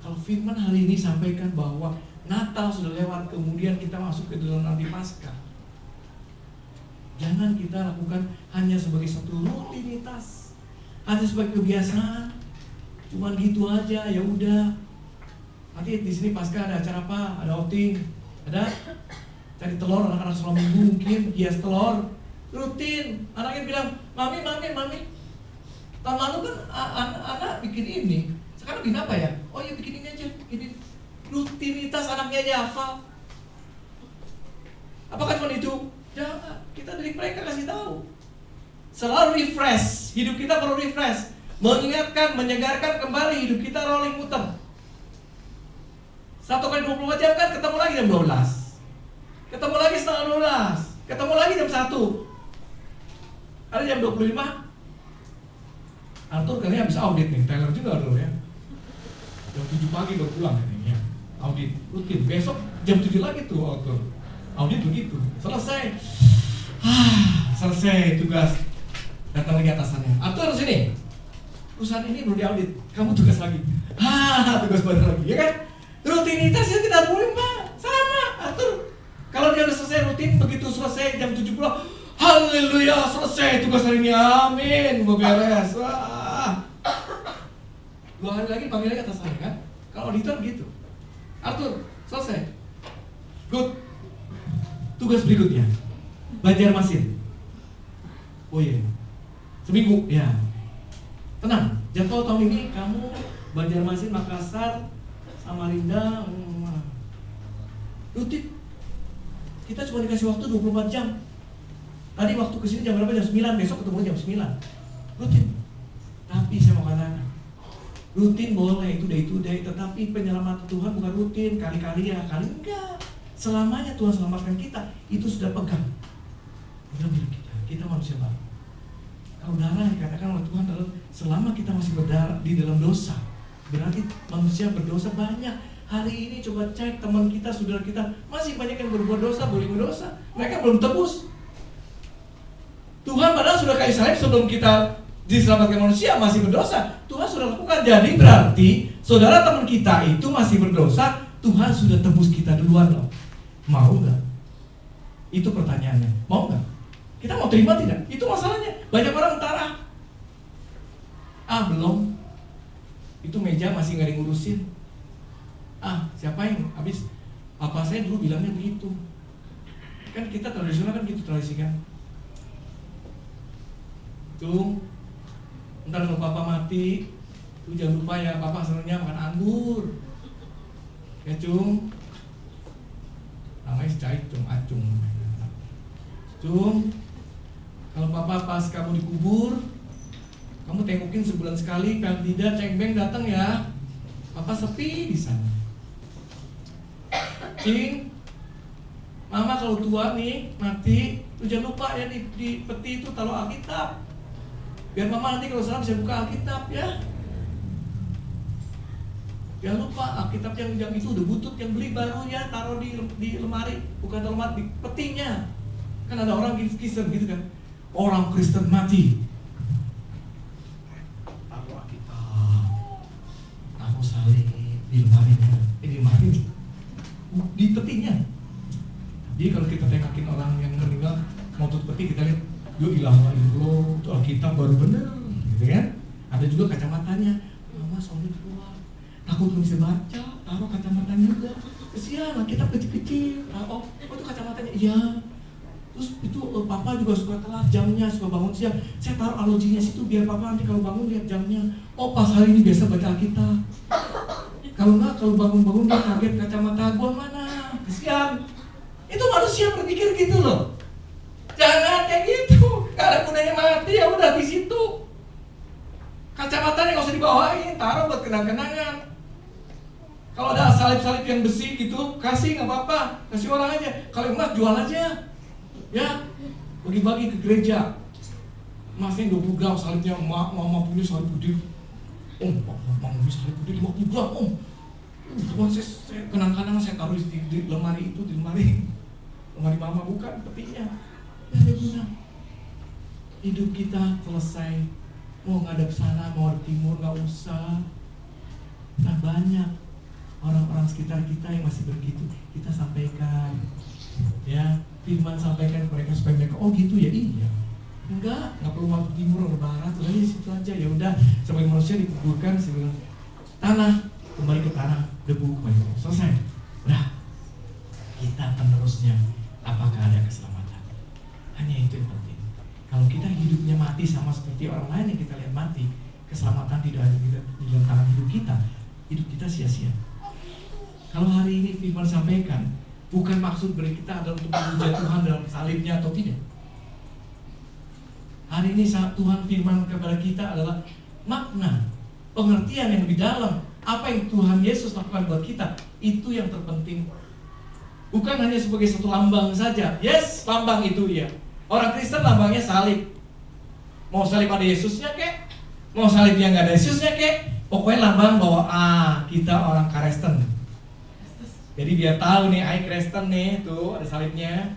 Kalau firman hari ini sampaikan bahwa Natal sudah lewat, kemudian kita masuk ke dalam Nabi Paskah. Jangan kita lakukan hanya sebagai satu rutinitas, hanya sebagai kebiasaan. Cuman gitu aja, ya udah. Nanti di sini Paskah ada acara apa? Ada outing, ada cari telur, anak-anak selama minggu mungkin hias telur. Rutin, anaknya bilang, mami. Tahun lalu kan anak bikin ini, sekarang bikin apa ya? Oh ya bikin ini aja, bikin rutinitas, anaknya aja hafal. Apakah cuma itu? Jangan, kita dari mereka kasih tahu. Selalu refresh, hidup kita perlu refresh. Mengingatkan, menyegarkan kembali hidup kita rolling muter. 1 kali 24 jam kan ketemu lagi jam 12. Ketemu lagi setengah 12. Ketemu lagi jam 1. Ada jam 25. Arthur kayaknya habis audit nih, Taylor juga Arthur ya. Jam 7 pagi baru pulang ini ya. Audit rutin. Besok jam 7 lagi tuh Arthur. Audit begitu. Selesai. Selesai tugas. Datang lagi atasannya. Arthur sini. Perusahaan ini perlu diaudit. Kamu tugas lagi. Tugas baru lagi, ya kan? Rutinitasnya kita boleh Pak. Sama Arthur. Kalau dia udah selesai rutin, begitu selesai jam 7 pulang, haleluya, selesai tugas hari ini, amin, mau beres. 2 hari lagi panggil lagi atas saya kan. Kalau auditor gitu, Arthur, selesai, good. Tugas berikutnya, Banjarmasin. Oh iya, seminggu, ya. Tenang, jadwal tahun ini kamu Banjarmasin, Makassar, Samarinda, rutin. Kita cuma dikasih waktu 24 jam. Tadi waktu kesini jam berapa? Jam 9, besok ketemu jam 9. Rutin. Tapi saya mau katakan, rutin boleh, itu day, tetapi penyelamatan Tuhan bukan rutin, kali-kali ya, kali enggak. Selamanya Tuhan selamatkan kita, itu sudah pegang. Dalam diri kita manusia baru. Kalau darah dikatakan oleh Tuhan adalah selama kita masih berdarah di dalam dosa, berarti manusia berdosa banyak. Hari ini coba cek teman kita, saudara kita, masih banyak yang berbuat dosa, berdosa. Mereka belum tebus. Tuhan padahal sudah kayu salib sebelum kita diselamatkan manusia masih berdosa. Tuhan sudah lakukan. Jadi berarti saudara teman kita itu masih berdosa, Tuhan sudah tebus kita duluan loh. Mau nggak? Itu pertanyaannya. Mau nggak? Kita mau terima tidak? Itu masalahnya. Banyak orang utara. Belum. Itu meja masih nggak ngurusin. Siapa yang habis? Papa saya dulu bilangnya begitu. Kan kita tradisional kan gitu, tradisi kan. Cung, ntar kalau papa mati, tuh jangan lupa ya, papa senangnya makan anggur. Ya Cung. Namanya si Cai, Acung. Cung, kalau papa pas kamu dikubur, kamu tengokin sebulan sekali, kalau tidak ceng-beng datang ya. Papa sepi di sana. Cing, mama kalau tua nih mati, tuh jangan lupa ya di peti itu taruh Alkitab. Biar mama nanti kalau salah bisa buka Alkitab ya. Jangan lupa Alkitab yang itu udah butut, yang beli baru ya, taruh di lemari, bukan di lemari, di petinya. Kan ada orang Kristen gitu kan. Orang Kristen mati, taruh Alkitab, taruh salib di lemarinya, di lemari, di petinya. Jadi kalau kita tengakin orang yang meninggal mau tutup peti, kita lihat, yo ilaha illallah, itu Alkitab baru bener, gitu kan? Ada juga kacamatanya, mama soalnya keluar, takut nggak bisa baca, taruh kacamatanya juga. Kesian, Alkitab kecil-kecil. Itu kacamatanya, iya. Terus itu papa juga suka telat jamnya, suka bangun siang. Saya taruh alojinya situ biar papa nanti kalau bangun lihat jamnya. Pas hari ini biasa baca Alkitab. Kalau enggak, kalau bangun-bangun dia kaget kacamata gua mana? Kesian. Itu manusia berpikir gitu loh. Jangan kayak gitu. Kalau gunanya mati ya udah di situ. Kacamatanya nggak usah dibawain, taruh buat kenang-kenangan. Kalau ada salib-salib yang besi gitu, kasih nggak apa-apa, kasih orang aja. Kalau emas jual aja, ya bagi-bagi ke gereja. Emasnya 20 gram, salibnya mama punya salib putih. Mama punya salib putih 50 gram, Cuma saya kenang-kenangan saya taruh di lemari itu, di lemari mama bukan petinya. Ya ada guna. Hidup kita selesai. Mau ngadep sana, mau ke timur, nggak usah. Nah banyak orang-orang sekitar kita yang masih begitu. Kita sampaikan, ya firman sampaikan ke mereka supaya mereka, gitu ya, iya. Nggak perlu mau ke timur atau barat, udah di situ aja. Ya udah, sebagai manusia dikuburkan sebelum tanah, kembali ke tanah, debu kembali. Selesai. Udah. Kita penerusnya, apakah ada keselamatan? Hanya itu yang penting. Kalau kita hidupnya mati sama seperti orang lain yang kita lihat mati, keselamatan tidak ada di dalam tangan hidup kita sia-sia. Kalau hari ini firman sampaikan, Bukan maksud bagi kita adalah untuk memuja Tuhan dalam salibnya atau tidak. Hari ini saat Tuhan firman kepada kita adalah makna, pengertian yang lebih dalam. Apa yang Tuhan Yesus lakukan buat kita, itu yang terpenting. Bukan hanya sebagai satu lambang saja. Yes, lambang itu ya. Orang Kristen lambangnya salib. Mau salib ada Yesusnya kek, mau salib yang gak ada Yesusnya kek, pokoknya lambang bahwa kita orang Kristen. Jadi biar tahu nih, I Kristen nih, tuh ada salibnya.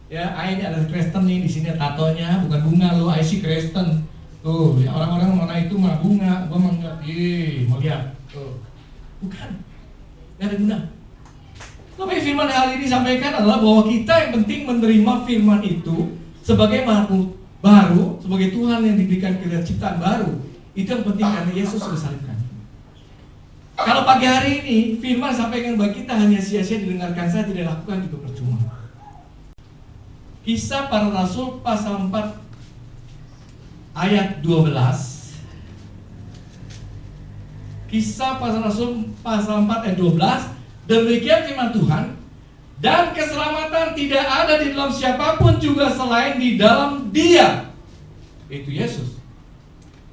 Ya, I ini ada Kristen nih, di sini ada tatonya, bukan bunga lo, I si Kristen. Tuh, ya, orang-orang mana itu mah bunga, gua mah enggak. Mau lihat, tuh. Bukan, nggak ada guna. Tapi firman hari ini sampaikan adalah bahwa kita yang penting menerima firman itu sebagai makhluk baru, sebagai Tuhan yang diberikan kita ciptaan baru. Itu yang penting karena Yesus sudah salibkan. Kalau pagi hari ini firman sampaikan bagi kita hanya sia-sia didengarkan, saya tidak lakukan, itu percuma. Kisah Para Rasul pasal 4 ayat 12. Kisah Para Rasul pasal 4 ayat 12. Demikian firman Tuhan, dan keselamatan tidak ada di dalam siapapun juga selain di dalam Dia, yaitu Yesus.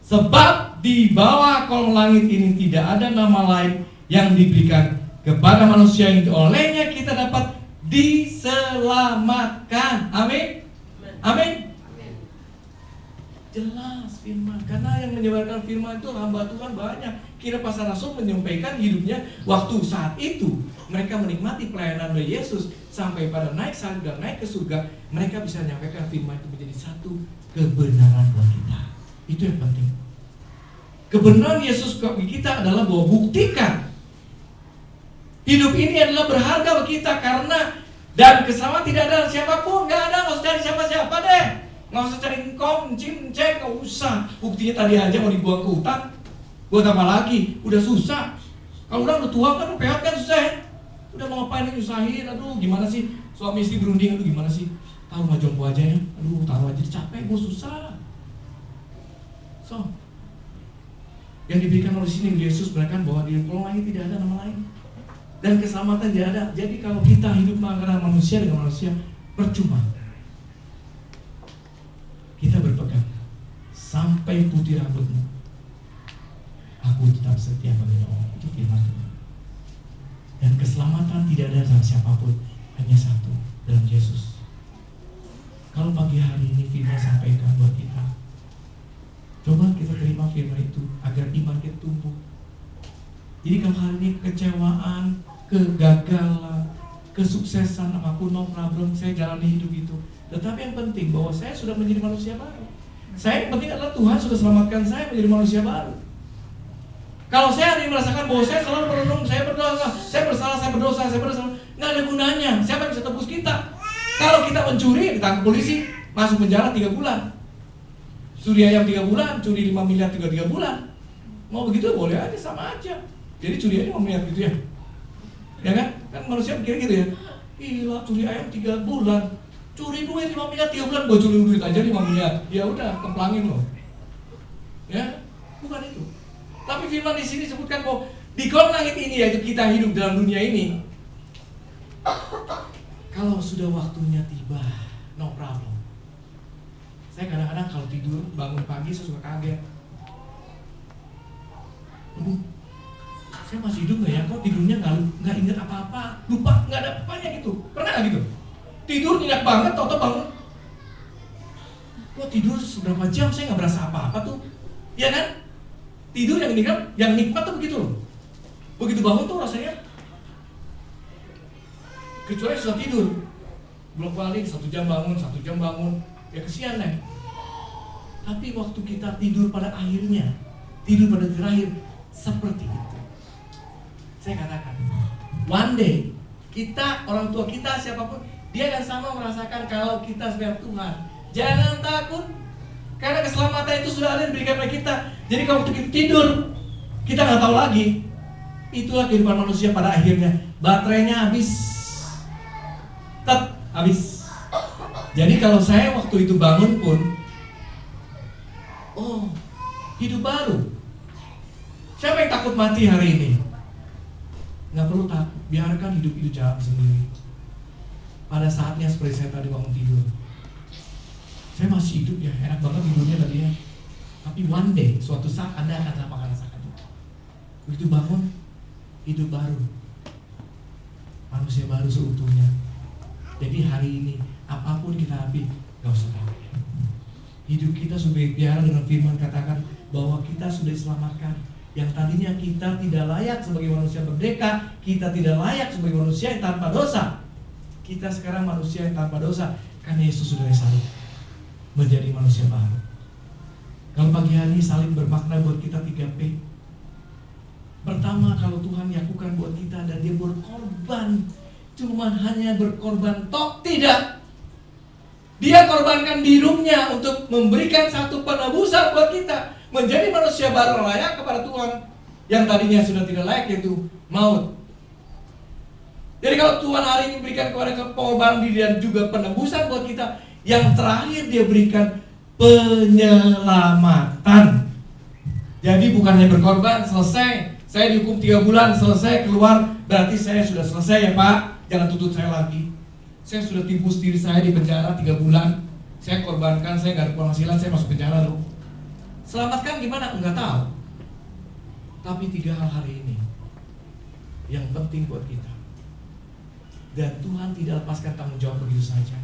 Sebab di bawah kolong langit ini tidak ada nama lain yang diberikan kepada manusia yang olehnya kita dapat diselamatkan. Amin. Amin. Jelas firman. Karena yang menyebarkan firman itu hamba Tuhan banyak. Kira Para Rasul menyampaikan hidupnya waktu saat itu. Mereka menikmati pelayanan dari Yesus sampai pada naik salib dan naik ke surga. Mereka bisa menyampaikan firman itu menjadi satu kebenaran buat kita. Itu yang penting. Kebenaran Yesus bagi kita adalah bahwa buktikan hidup ini adalah berharga bagi kita karena dan keselamatan tidak ada siapapun, nggak ada, nggak usah cari siapa-siapa deh, nggak usah cari engkau, cek, nggak usah. Buktinya tadi aja mau dibuang ke hutan, buat apa lagi? Udah susah. Kalau udah tua kan, peot kan susah ya. Udah mau ngapain nyusahin? Aduh, gimana sih suami istri berunding? Aduh, gimana sih? Tahu mah jompo aja ya. Aduh, taruh aja capek, gue susah. So, yang diberikan oleh sini Yesus berkatakan bahwa di kolong langit tidak ada nama lain dan keselamatan tidak ada. Jadi kalau kita hidup mengenal manusia dengan manusia, percuma. Kita berpegang sampai putih rambutmu, aku tetap setia bagi Allah. Itu firman Tuhan. Dan keselamatan tidak ada dalam siapapun, hanya satu, dalam Yesus. Kalau pagi hari ini firman sampaikan buat kita, coba kita terima firman itu agar iman kita tumbuh. Jadi kalau hari ini kekecewaan, kegagalan, kesuksesan apapun, no problem, saya jalani hidup itu. Tetapi yang penting bahwa saya sudah menjadi manusia baru. Saya yang penting adalah Tuhan sudah selamatkan saya menjadi manusia baru. Kalau saya hari ini merasakan bahwa saya selalu merenung, saya berdosa, saya bersalah, saya berdosa, nggak ada gunanya. Siapa yang bisa tebus kita? Kalau kita mencuri, ditangkap polisi, masuk penjara 3 bulan. Curi ayam 3 bulan, curi 5 miliar 3 bulan. Mau begitu boleh aja, sama aja. Jadi curi ayam 5 miliar gitu ya. Ya kan? Kan manusia pikir gitu ya. Gila, curi ayam 3 bulan. Curi duit 5 miliar 3 bulan, gue curi duit aja 5 miliar. Ya udah, kemplangin loh. Ya, bukan itu. Tapi firman di sini sebutkan bahwa di kolong langit ini, yaitu kita hidup dalam dunia ini, kalau sudah waktunya tiba, no problem. Saya kadang-kadang kalau tidur bangun pagi saya suka kaget. Saya masih hidup nggak ya? Kok tidurnya nggak ingat apa-apa, lupa, nggak ada apa-apanya gitu. Pernah nggak gitu? Tidur nyenyak banget, tau-tau bangun. Kok tidur seberapa jam saya nggak berasa apa-apa tuh? Iya kan? Tidur yang nikmat tuh begitu loh. Begitu bangun tuh rasanya, kecuali sudah tidur bolak-balik 1 jam bangun, 1 jam bangun, ya kesian deh. Tapi waktu kita tidur pada akhirnya, tidur pada terakhir, seperti itu. Saya katakan, one day kita, orang tua kita, siapapun, dia akan sama merasakan kalau kita sebagai Tuhan. Jangan takut, karena keselamatan itu sudah ada diberikan kepada kita. Jadi kalau waktu kita tidur, kita nggak tahu lagi. Itulah kehidupan manusia pada akhirnya. Baterainya habis, habis. Jadi kalau saya waktu itu bangun pun, oh, hidup baru. Siapa yang takut mati hari ini? Nggak perlu takut, biarkan hidup itu jalan sendiri. pada saatnya seperti saya tadi bangun tidur. Saya masih hidup ya, enak banget tidurnya tadi ya. Tapi one day, suatu saat Anda akan rasakan itu. Begitu bangun, hidup baru, manusia baru seutuhnya. Jadi hari ini apapun kita hadapi, gak usah takut. Hidup kita sudah biara dengan firman katakan bahwa kita sudah diselamatkan. Yang tadinya kita tidak layak sebagai manusia merdeka, kita tidak layak sebagai manusia yang tanpa dosa. Kita sekarang manusia yang tanpa dosa karena Yesus sudah disalib menjadi manusia baru. Kalau pagi hari ini salib bermakna buat kita 3P. Pertama, kalau Tuhan lakukan buat kita dan Dia berkorban, cuman hanya berkorban tok, tidak. Dia korbankan hidupnya untuk memberikan satu penebusan buat kita, menjadi manusia baru layak kepada Tuhan yang tadinya sudah tidak layak, yaitu maut. Jadi kalau Tuhan hari ini berikan kepada pengorbanan diri dan juga penebusan buat kita, yang terakhir Dia berikan penyelamatan. Jadi bukan hanya berkorban, selesai, saya dihukum 3 bulan, selesai, keluar, berarti saya sudah selesai ya Pak, jangan tuntut saya lagi. Saya sudah timbus diri saya di penjara 3 bulan, saya korbankan, saya gak ada penghasilan, saya masuk penjara loh. Selamatkan gimana? Enggak tahu. Tapi 3 hal hari ini yang penting buat kita. Dan Tuhan tidak lepaskan tanggung jawab begitu saja.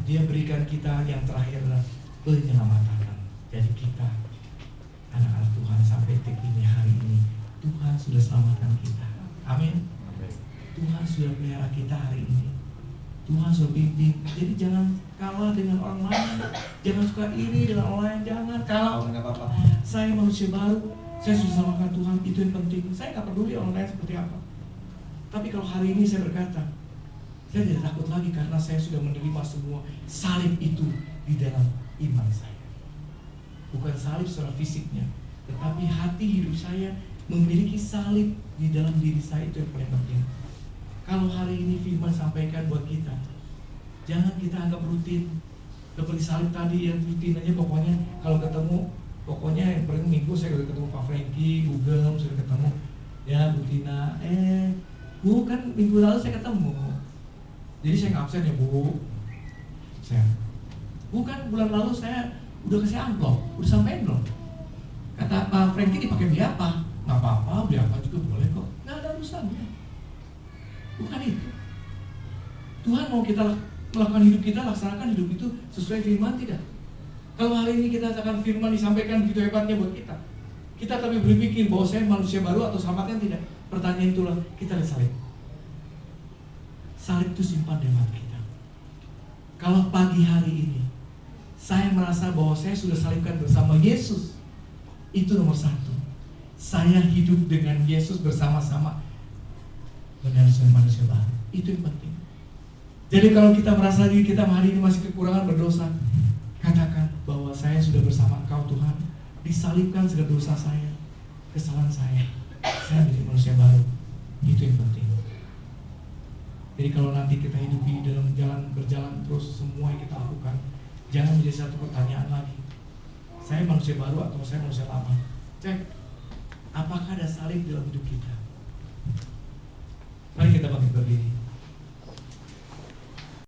Dia berikan kita yang terakhir adalah penyelamatan. Jadi kita, anak-anak Tuhan, sampai detik ini, hari ini, Tuhan sudah selamatkan kita. Amin. Tuhan sudah pelihara kita hari ini. Tuhan sudah bimbing. Jadi jangan kalah dengan orang lain, jangan suka iri dengan orang lain, jangan kalah, nggak apa-apa. Saya manusia baru, saya sudah selamatkan Tuhan, itu yang penting. Saya nggak peduli orang lain seperti apa. Tapi kalau hari ini saya berkata, saya tidak takut lagi karena saya sudah menerima semua salib itu di dalam iman saya. Bukan salib secara fisiknya, tetapi hati hidup saya memiliki salib di dalam diri saya, itu yang paling penting. Kalau hari ini firman sampaikan buat kita, jangan kita anggap rutin. Seperti salib tadi yang rutin aja, pokoknya kalau ketemu, pokoknya yang paling minggu saya udah ketemu Pak Franky, Bugem, sudah ketemu ya Bu Tina, Bu kan minggu lalu saya ketemu, jadi saya nggak absen ya Bu. Bu kan bulan lalu saya udah kasih amplop, udah sampein belum? Kata Pak Franky dipakai beli apa? Nggak apa-apa, beli apa juga boleh kok, nggak ada urusannya. Bukan itu. Tuhan mau kita melakukan hidup kita, laksanakan hidup itu sesuai firman, tidak. Kalau hari ini kita akan firman disampaikan begitu hebatnya buat kita, kita tapi berpikir bahwa saya manusia baru atau selamatkan, tidak. Pertanyaan itulah, kita lihat salib. Salib itu simpan di hati kita. Kalau pagi hari ini saya merasa bahwa saya sudah salibkan bersama Yesus, itu nomor 1. Saya hidup dengan Yesus bersama-sama menjadi manusia baru. Itu yang penting. Jadi kalau kita merasa diri kita hari ini masih kekurangan, berdosa, katakan bahwa saya sudah bersama Engkau Tuhan, disalibkan segala dosa saya, kesalahan saya menjadi manusia baru. Itu yang penting. Jadi kalau nanti kita hidupi dalam berjalan terus semua yang kita lakukan, jangan menjadi satu pertanyaan lagi, saya manusia baru atau saya manusia lama. Cek, apakah ada salib dalam hidup kita? Mari kita bangkit berdiri.